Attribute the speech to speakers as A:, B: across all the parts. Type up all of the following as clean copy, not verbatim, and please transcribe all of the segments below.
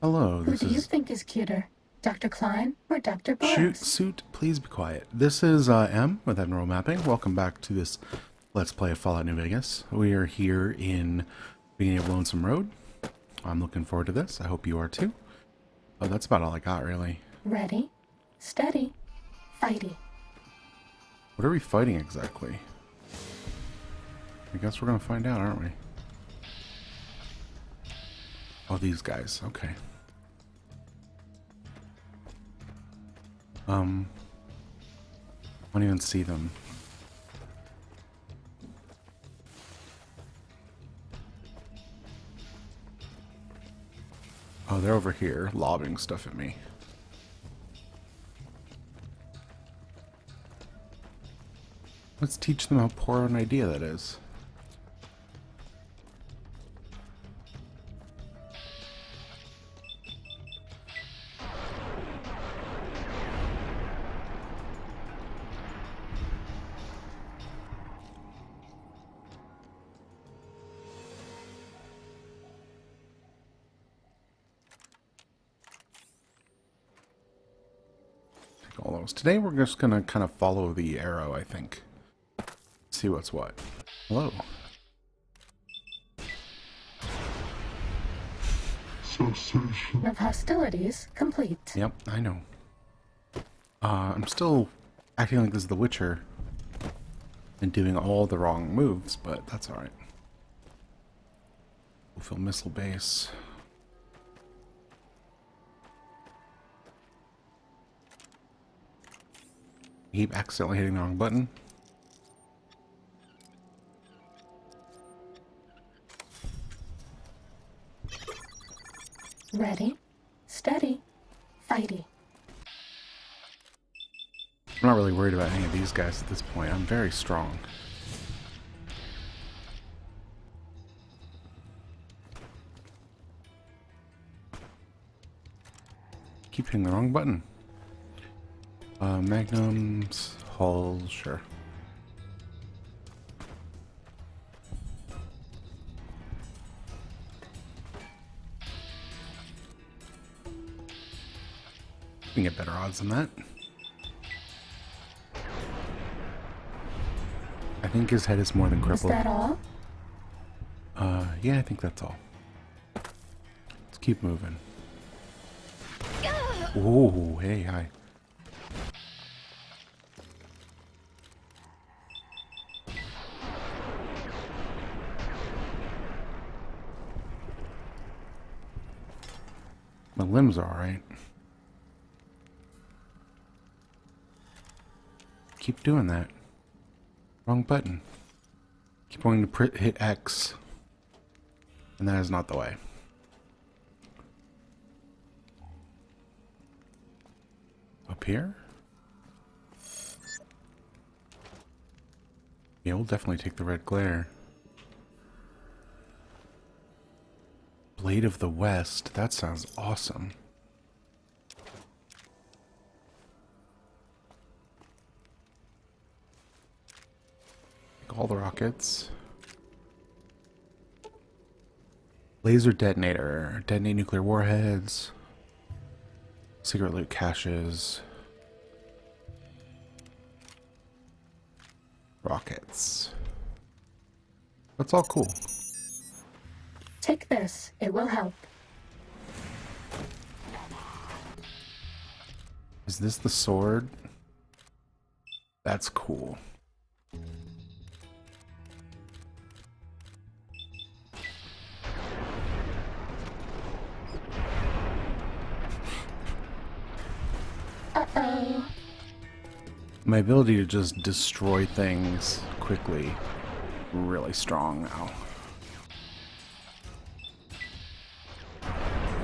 A: Hello,
B: Who
A: this
B: do you
A: is
B: think is cuter, Dr. Klein or Dr.
A: Shoot
B: Burrows?
A: Suit. Please be quiet. This is M with Admiral Mapping. Welcome back to this Let's Play of Fallout New Vegas. We are here in beginning of Lonesome Road. I'm looking forward to this. I hope you are too. Oh, that's about all I got, really.
B: Ready, steady, fighty.
A: What are we fighting exactly? I guess we're gonna find out, aren't we? Oh, these guys. Okay. I don't even see them. Oh, they're over here, lobbing stuff at me. Let's teach them how poor an idea that is. All those. Today we're just gonna kind of follow the arrow, I think. See what's what. Hello.
B: Cessation of hostilities complete.
A: Yep, I know. I'm still acting like this is The Witcher and doing all the wrong moves, but that's alright. Fulfill missile base. Keep accidentally hitting the wrong button.
B: Ready, steady, fighty.
A: I'm not really worried about any of these guys at this point. I'm very strong. Keep hitting the wrong button. Magnums, hulls, sure. We can get better odds than that. I think his head is more than
B: Is
A: crippled.
B: that all?
A: Yeah, I think that's all. Let's keep moving. Oh, hey, hi. My limbs are alright. Keep doing that. Wrong button. Keep wanting to hit X. And that is not the way. Up here? Yeah, we'll definitely take the red glare. Blade of the West. That sounds awesome. Take all the rockets. Laser detonator. Detonate nuclear warheads. Secret loot caches. Rockets. That's all cool.
B: Take this, it will help.
A: Is this the sword? That's cool.
B: Uh-oh.
A: My ability to just destroy things quickly, really strong now.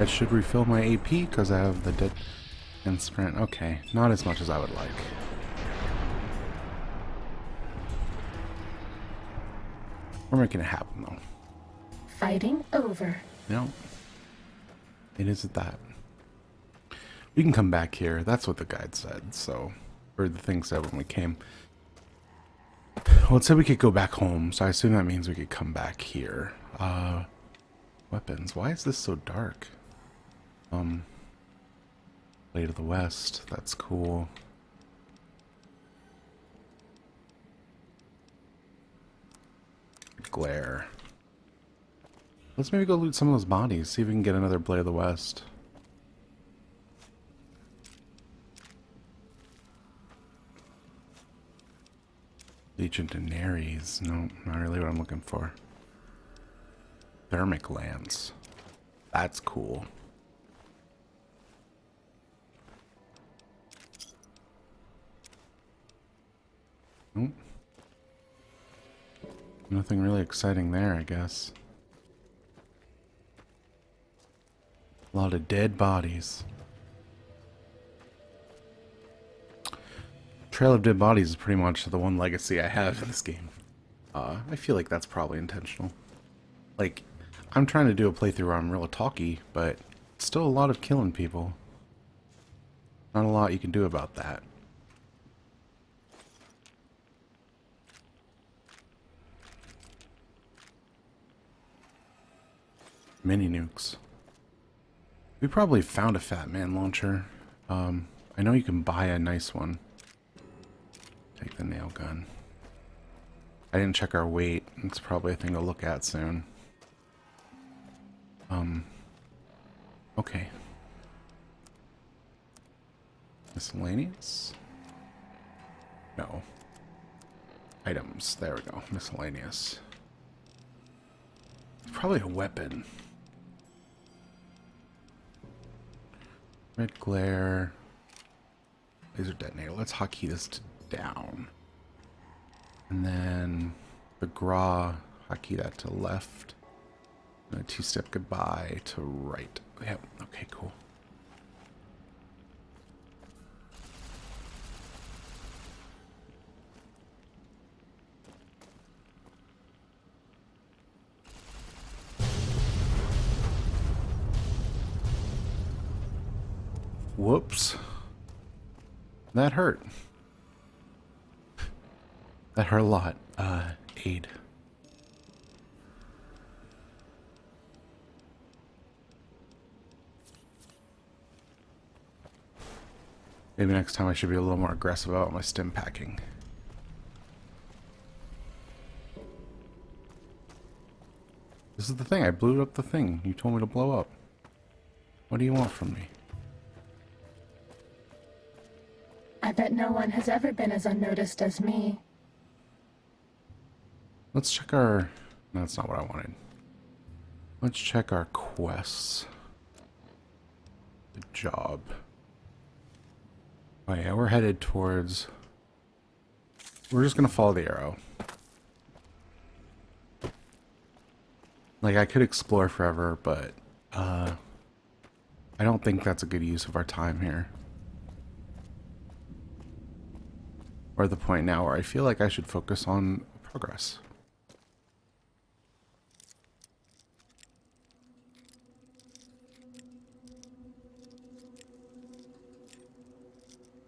A: That should refill my AP because I have the dead and sprint. Okay, not as much as I would like. We're making it happen though.
B: Fighting over.
A: No, it isn't that. We can come back here. That's what the guide said, so... Or the thing said when we came. Well, it said we could go back home, so I assume that means we could come back here. Weapons. Why is this so dark? Blade of the West. That's cool. Glare. Let's maybe go loot some of those bodies. See if we can get another Blade of the West. Legion Daenerys. No, not really what I'm looking for. Thermic Lance. That's cool. Oh. Nothing really exciting there, I guess. A lot of dead bodies. Trail of Dead Bodies is pretty much the one legacy I have in this game. I feel like that's probably intentional. Like, I'm trying to do a playthrough where I'm real talky, but still a lot of killing people. Not a lot you can do about that. Mini nukes. We probably found a Fat Man launcher. I know you can buy a nice one. Take the nail gun. I didn't check our weight. It's probably a thing to look at soon. Okay. Miscellaneous? No. Items. There we go. Miscellaneous. It's probably a weapon. Red glare. Laser detonator. Let's hotkey this to down. And then the Gra, hotkey that to left. And a two-step goodbye to right. Yep. Okay, cool. Whoops. That hurt. That hurt a lot. Aid. Maybe next time I should be a little more aggressive about my stim packing. This is the thing. I blew up the thing you told me to blow up. What do you want from me?
B: I bet no one has ever been as unnoticed as me.
A: Let's check our... No, that's not what I wanted. Let's check our quests. The job. Oh yeah, we're headed towards... We're just gonna follow the arrow. Like, I could explore forever, but... I don't think that's a good use of our time here. We're at the point now where I feel like I should focus on progress.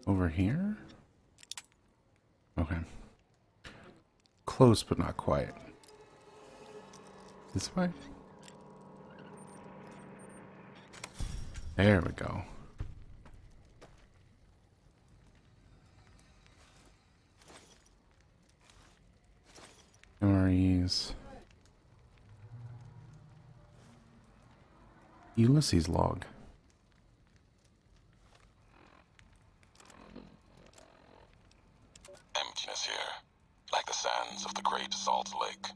A: Over here? Okay. Close, but not quite. This way? There we go. MREs. Ulysses log.
C: Emptiness here, like the sands of the great salt lake,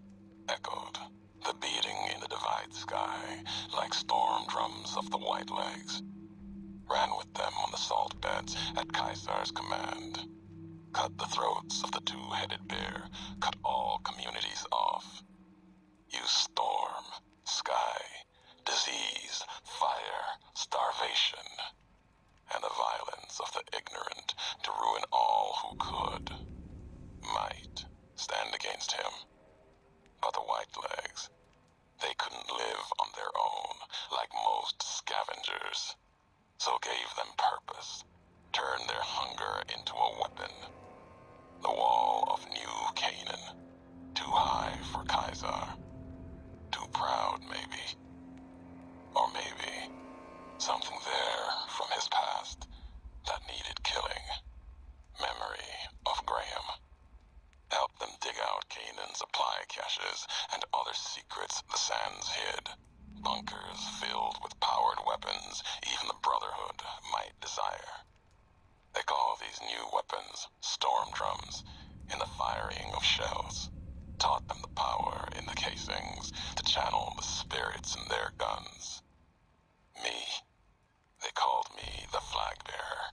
C: echoed. The beating in the divide sky, like storm drums of the white legs. Ran with them on the salt beds at Caesar's command. Cut the throats of the two-headed bear, cut all communities off. Use storm, sky, disease, fire, starvation, and the violence of the ignorant to ruin all who could. Might stand against him. But the whitelegs, they couldn't live on their own like most scavengers, so gave them purpose, turned their hunger into a weapon. The wall of New Canaan, too high for Caesar, too proud maybe, or maybe something bunkers filled with powered weapons even the Brotherhood might desire. They call these new weapons storm drums, in the firing of shells. Taught them the power in the casings to channel the spirits in their guns. Me, they called me the flag bearer.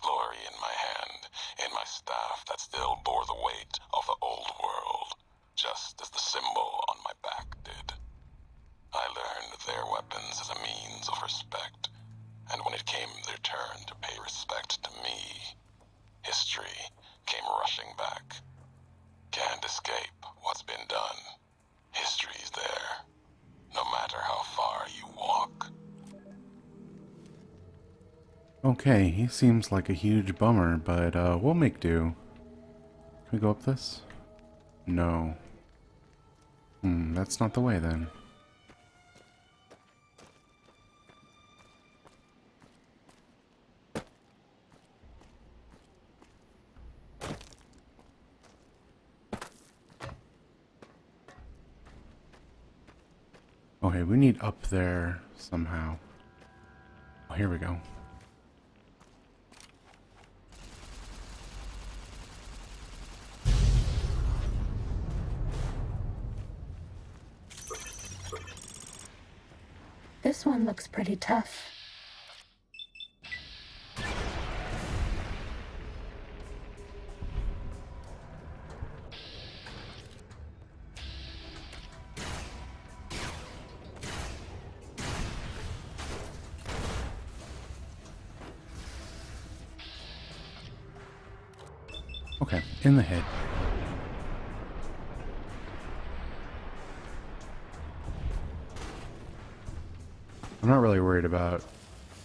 C: Glory in my hand, in my staff that still bore the weight of the old world, just as the symbol on my back did. I learned their weapons as a means of respect, and when it came their turn to pay respect to me, history came rushing back. Can't escape what's been done. History's there, no matter how far you walk.
A: Okay, he seems like a huge bummer, but we'll make do. Can we go up this? No. That's not the way then. Okay, we need up there somehow. Oh, here we go.
B: This one looks pretty tough.
A: Okay, in the head. I'm not really worried about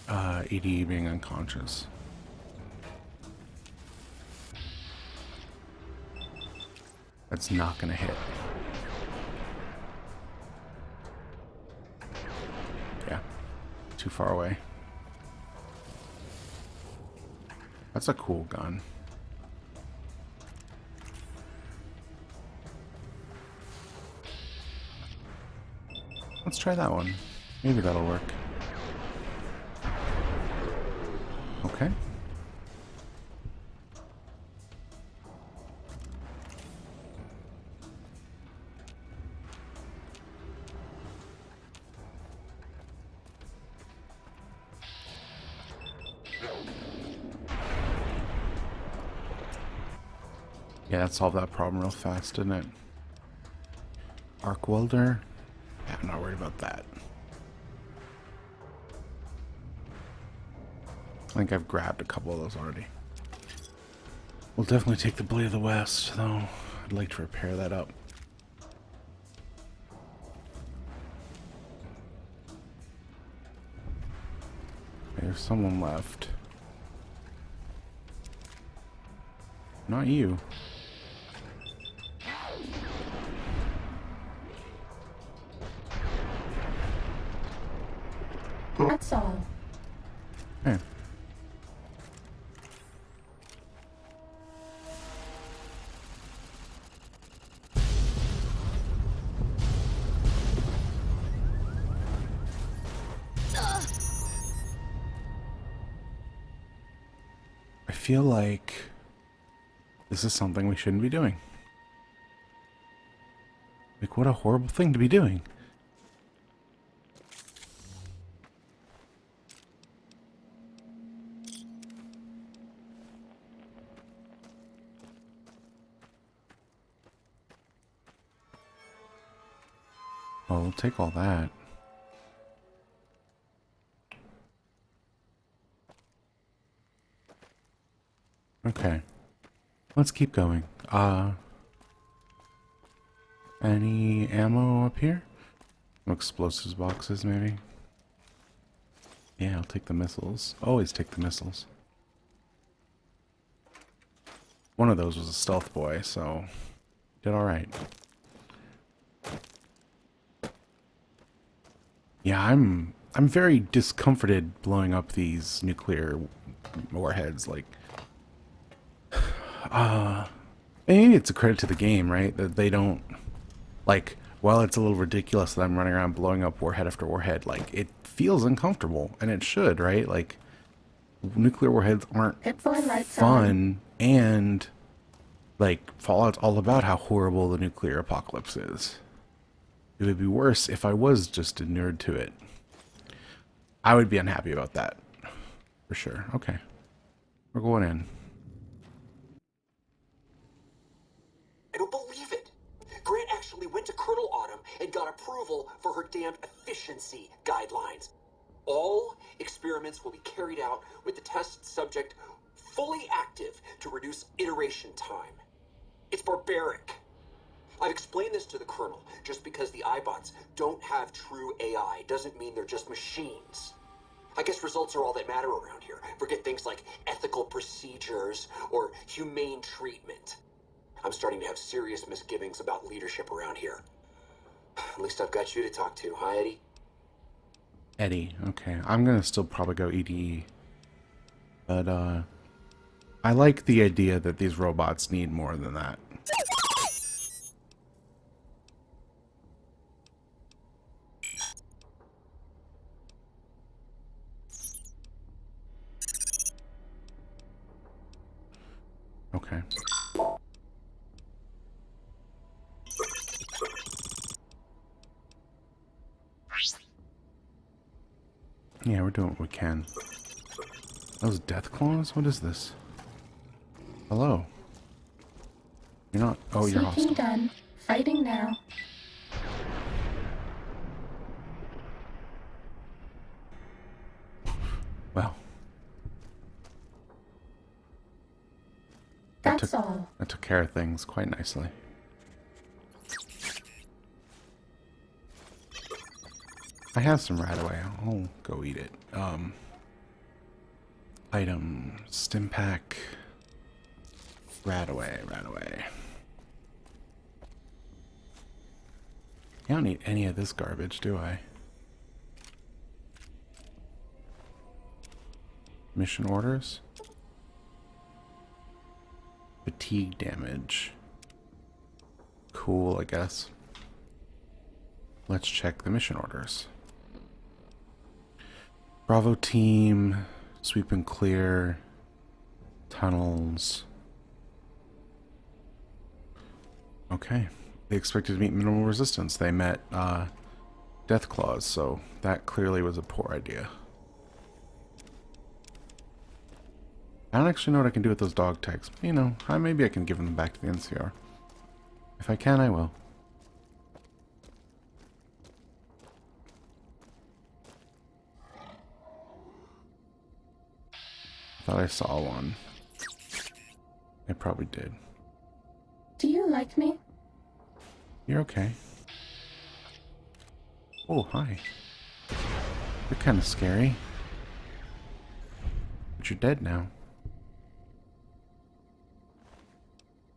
A: AD being unconscious. That's not gonna hit. Yeah, too far away. That's a cool gun. Let's try that one. Maybe that'll work. Okay. Yeah, that solved that problem real fast, didn't it? Arc welder. Yeah, I'm not worried about that. I think I've grabbed a couple of those already. We'll definitely take the Blade of the West, though. I'd like to repair that up. There's someone left. Not you.
B: That's all.
A: Hey. I feel like this is something we shouldn't be doing. Like, what a horrible thing to be doing. Well, we'll take all that. Okay. Let's keep going. Any ammo up here? No explosives boxes, maybe? Yeah, I'll take the missiles. Always take the missiles. One of those was a stealth boy, so did alright. Yeah, I'm very discomforted blowing up these nuclear warheads, like maybe it's a credit to the game, right? That they don't like while it's a little ridiculous that I'm running around blowing up warhead after warhead, like, it feels uncomfortable, and it should, right? Like, nuclear warheads aren't
B: Pip-Boy lights
A: fun, and, like, Fallout's all about how horrible the nuclear apocalypse is. It would be worse if I was just inured to it. I would be unhappy about that. For sure. Okay. We're going in.
D: I don't believe it. Grant actually went to Colonel Autumn and got approval for her damned efficiency guidelines. All experiments will be carried out with the test subject fully active to reduce iteration time. It's barbaric. I've explained this to the Colonel. Just because the iBots don't have true AI doesn't mean they're just machines. I guess results are all that matter around here. Forget things like ethical procedures or humane treatment. I'm starting to have serious misgivings about leadership around here. At least I've got you to talk to, huh, Eddie?
A: Eddie. Okay. I'm gonna still probably go EDE. But, I like the idea that these robots need more than that. Okay. Yeah, we're doing what we can. Those death claws? What is this? Hello. You're not... Oh, you're
B: Sneaking
A: hostile.
B: done. Fighting now.
A: Well.
B: That's all.
A: That took care of things quite nicely. I have some right away. I'll go eat it. Item, stim pack, right away. I don't need any of this garbage, do I? Mission orders? Fatigue damage. Cool, I guess. Let's check the mission orders. Bravo team, sweep and clear, tunnels. Okay. They expected to meet minimal resistance. They met death claws, so that clearly was a poor idea. I don't actually know what I can do with those dog tags. You know, maybe I can give them back to the NCR. If I can, I will. I thought I saw one. I probably did.
B: Do you like me?
A: You're okay. Oh, hi. You're kind of scary. But you're dead now.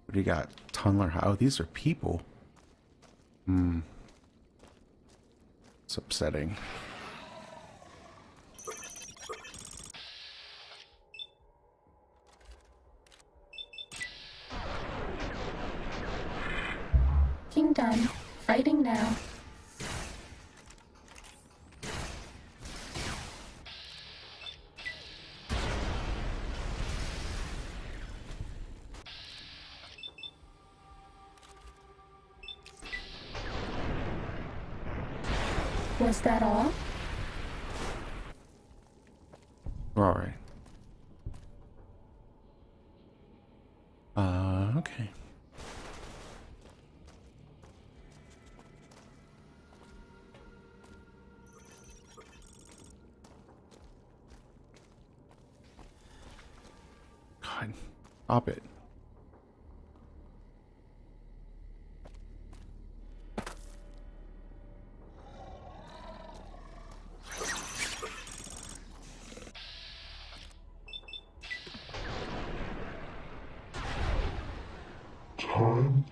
A: What do you got? Tunneler. Oh, these are people. It's upsetting.
B: King done. Fighting now. Was that all?
A: We're alright. Okay. God, stop it.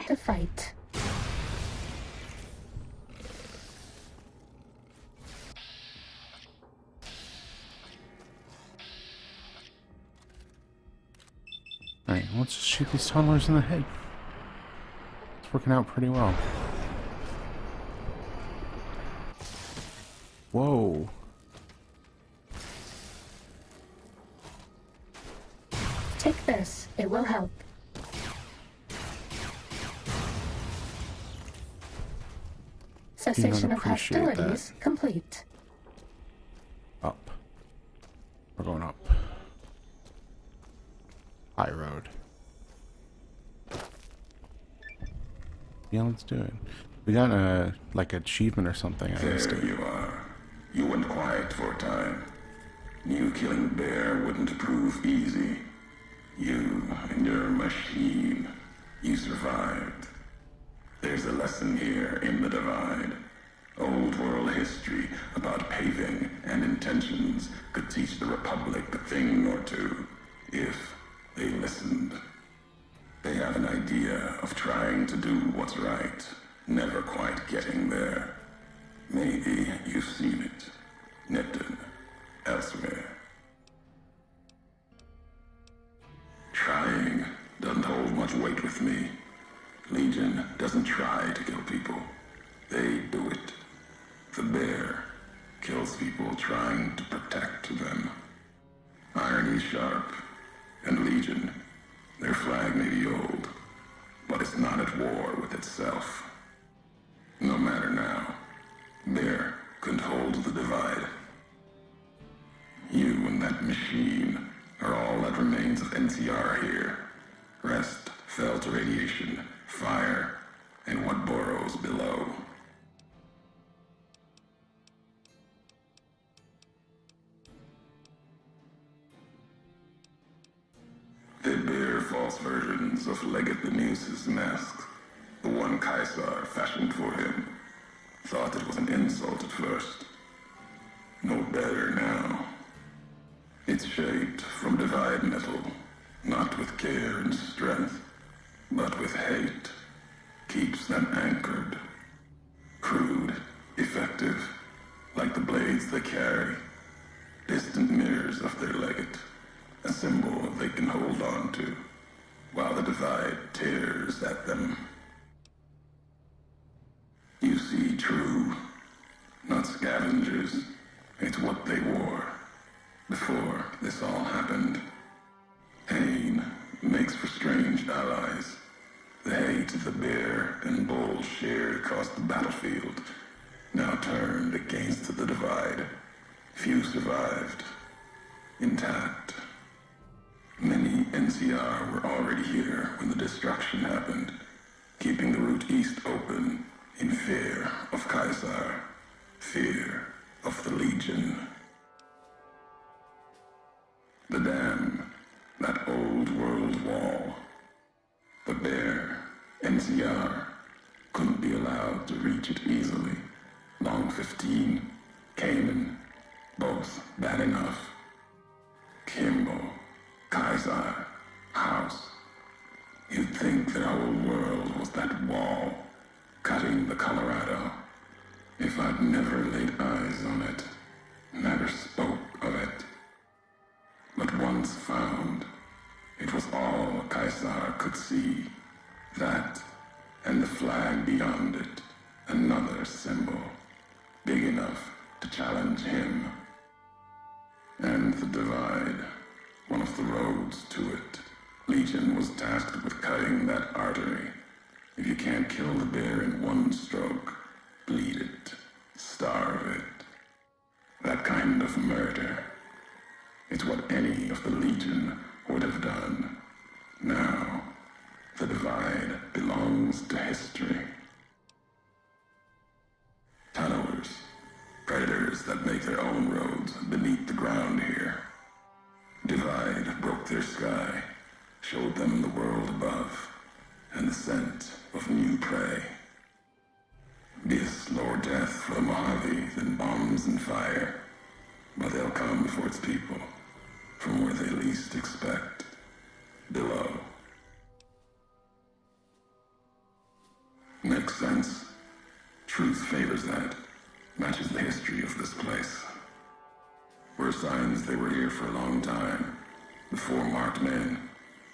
B: To fight.
A: Alright, let's just shoot these tunnelers in the head. It's working out pretty well. Whoa.
B: Take this. It will help. Cessation of
A: appreciate
B: hostilities complete.
A: Up. We're going up. High road. Yeah, let's do it. We got a, like, achievement or something. I missed
C: There
A: it.
C: you are. You went quiet for a time. Knew killing the bear wouldn't prove easy. You and your machine. You survived. There's a lesson here in the Divide. Old world history about paving and intentions could teach the Republic a thing or two, if they listened. They have an idea of trying to do what's right, never quite getting there. Maybe you've seen it, Nipton, elsewhere. Trying doesn't hold much weight with me. Legion doesn't try to kill people. They do it. The bear kills people trying to protect them. Irony's sharp, and Legion, their flag may be old, but it's not at war with itself. No matter now, bear couldn't hold the Divide. You and that machine are all that remains of NCR here. Rest fell to radiation, fire, and what burrows below. They bear false versions of Legate Beneus's mask, the one Caesar fashioned for him. Thought it was an insult at first. No better now. It's shaped from Divide metal, not with care and strength, but with hate. Keeps them anchored. Crude, effective, like the blades they carry. Distant mirrors of their legate, a symbol they can hold on to, while the Divide tears at them. You see true, not scavengers. It's what they wore before this all happened. Pain makes for strange allies. The hate the bear and bull shared across the battlefield now turned against the Divide. Few survived, intact. Many NCR were already here when the destruction happened, keeping the route east open in fear of Caesar, fear of the Legion. The dam, that old world wall. The bear, NCR, couldn't be allowed to reach it easily. Long 15, Cayman, both bad enough. Kimbo, Caesar, House. You'd think their whole world was that wall, cutting the Colorado. If I'd never laid eyes on it, never spoke of it. But once found, it was all Caesar could see. That, and the flag beyond it, another symbol, big enough to challenge him. And the Divide, one of the roads to it. Legion was tasked with cutting that artery. If you can't kill the bear in one stroke, bleed it, starve it. That kind of murder. It's what any of the Legion would have done. Now, the Divide belongs to history. Tunnelers, predators that make their own roads beneath the ground here. Divide broke their sky, showed them the world above, and the scent of new prey. Be a slower death for the Mojave than bombs and fire, but they'll come for its people, from where they least expect, below. Makes sense. Truth favors that, matches the history of this place. Were signs they were here for a long time, before marked men,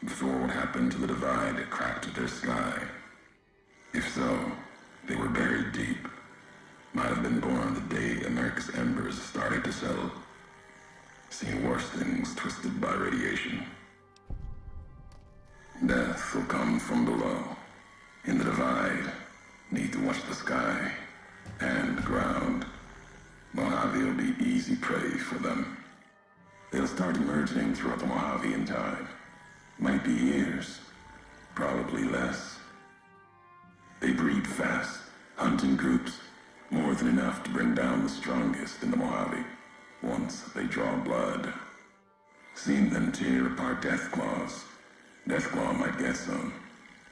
C: before what happened to the Divide cracked their sky. If so, they were buried deep. Might have been born the day America's empire to settle. Seen worse things twisted by radiation. Death will come from below. In the divide, need to watch the sky and the ground. Mojave will be easy prey for them. They'll start emerging throughout the Mojave in time. Might be years, probably less. They breed fast, hunt in groups, more than enough to bring down the strongest in the Mojave, once they draw blood. Seen them tear apart Deathclaws. Deathclaw might get some,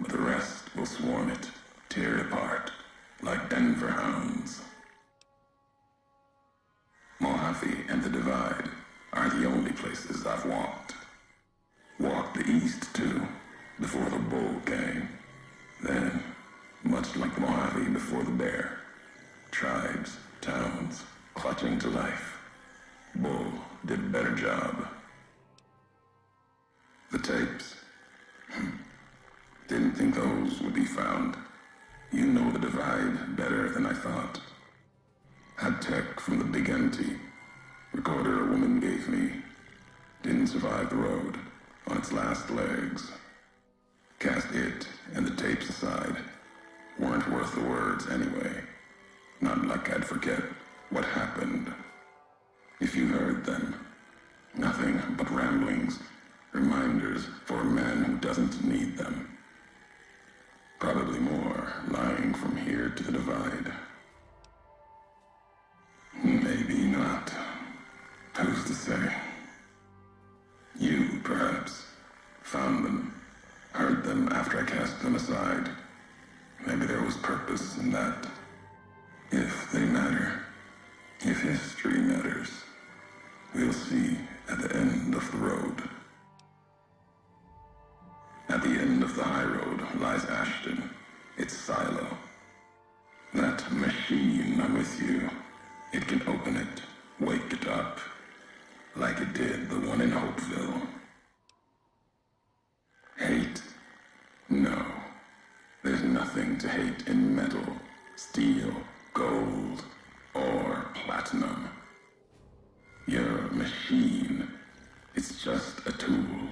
C: but the rest will swarm it, tear it apart, like Denver hounds. Mojave and the Divide are the only places I've walked. Walked the east, too, before the bull came. Then, much like the Mojave before the bear, tribes, towns, clutching to life. Bull did a better job. The tapes. Didn't think those would be found. You know the Divide better than I thought. Had tech from the big empty. Recorder a woman gave me. Didn't survive the road on its last legs. Cast it and the tapes aside. Weren't worth the words anyway. Not like I'd forget what happened. If you heard them, nothing but ramblings, reminders for a man who doesn't need them. Probably more lying from here to the Divide. Maybe not. Who's to say? You, perhaps, found them, heard them after I cast them aside. Maybe there was purpose in that. If they matter, if history matters, we'll see at the end of the road. At the end of the high road lies Ashton, its silo. That machine with you, it can open it, wake it up, like it did the one in Hopeville. Hate? No. There's nothing to hate in metal, steel, gold, or platinum. Your machine, it's just a tool,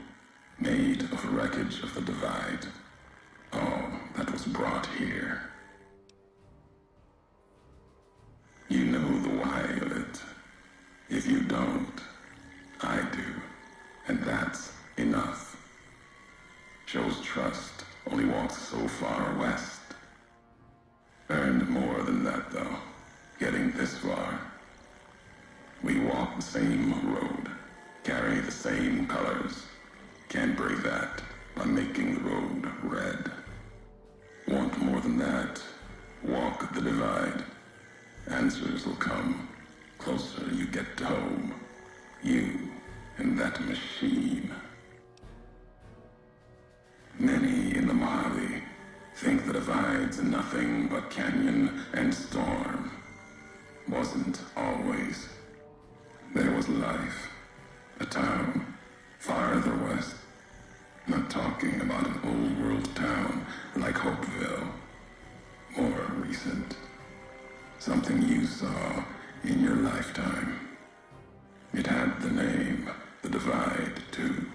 C: made of wreckage of the Divide. All that was brought here. You know the why of it. If you don't, I do. And that's enough. Shows trust only walks so far west. Earned more than that, though, getting this far. We walk the same road, carry the same colors. Can't break that by making the road red. Want more than that? Walk the Divide. Answers will come closer you get to home. You and that machine. Many in the Mojave think the Divide's nothing but canyon and storm. Wasn't always. There was life. A town farther west. Not talking about an old world town like Hopeville. More recent. Something you saw in your lifetime. It had the name, the Divide, too.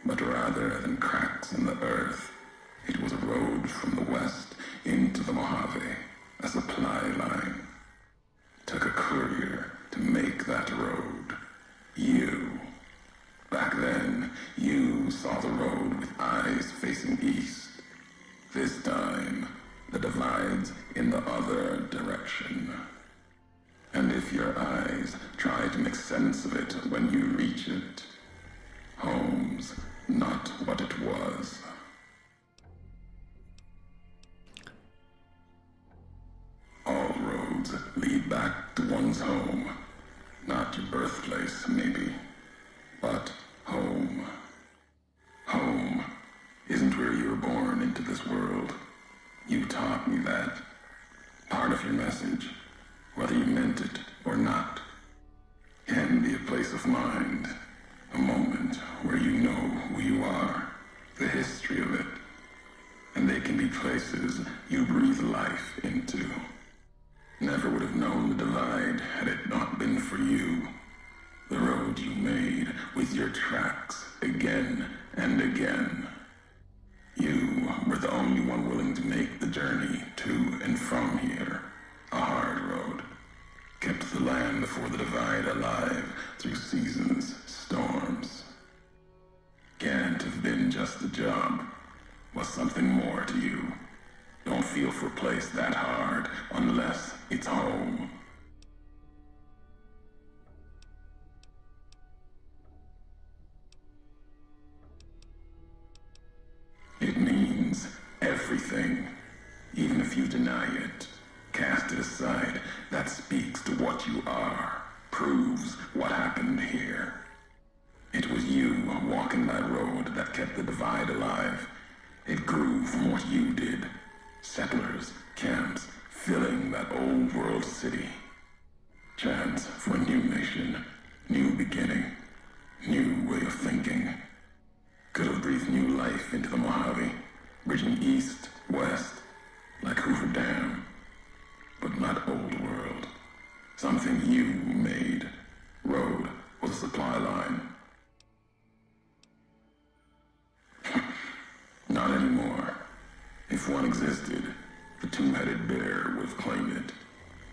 C: But rather than cracks in the earth, it was a road from the west into the Mojave, a supply line. Took a courier to make that road. You. Back then, you saw the road with eyes facing east. This time, the Divide's in the other direction. And if your eyes try to make sense of it when you reach it, home's not what it was. All roads lead back to one's home. Not your birthplace, maybe, but home. Home isn't where you were born into this world. You taught me that. Part of your message, whether you meant it or not, can be a place of mind. A moment where you know who you are, the history of it. And they can be places you breathe life into. Never would have known the Divide had it not been for for you. The road you made with your tracks again and again. You were the only one willing to make the journey to and from here. A hard road. Kept the land before the divide alive through seasons, storms. Can't have been just a job. Was something more to you. Don't feel for a place that hard unless it's home. It means everything. Even if you deny it, cast it aside, that speaks to what you are, proves what happened here. It was you walking that road that kept the divide alive. It grew from what you did. Settlers, camps, filling that old world city. Chance for a new nation, new beginning, new way of thinking. Could have breathed new life into the Mojave, bridging east, west, like Hoover Dam. But not old world. Something you made. Road was a supply line. Not anymore. If one existed, the two-headed bear would have claimed it.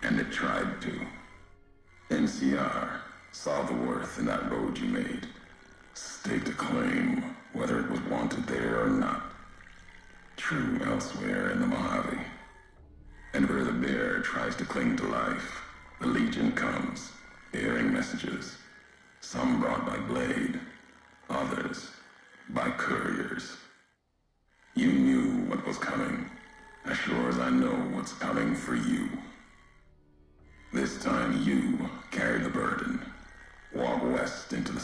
C: And it tried to. NCR saw the worth in that road you made. Staked a claim, whether it was wanted there or not. True elsewhere in the Mojave. And where the bear tries to cling to life, the Legion comes, bearing messages. Some brought by blade, others by couriers. You knew what was coming, as sure as I know what's coming for you. This time you carry the burden. Walk west into the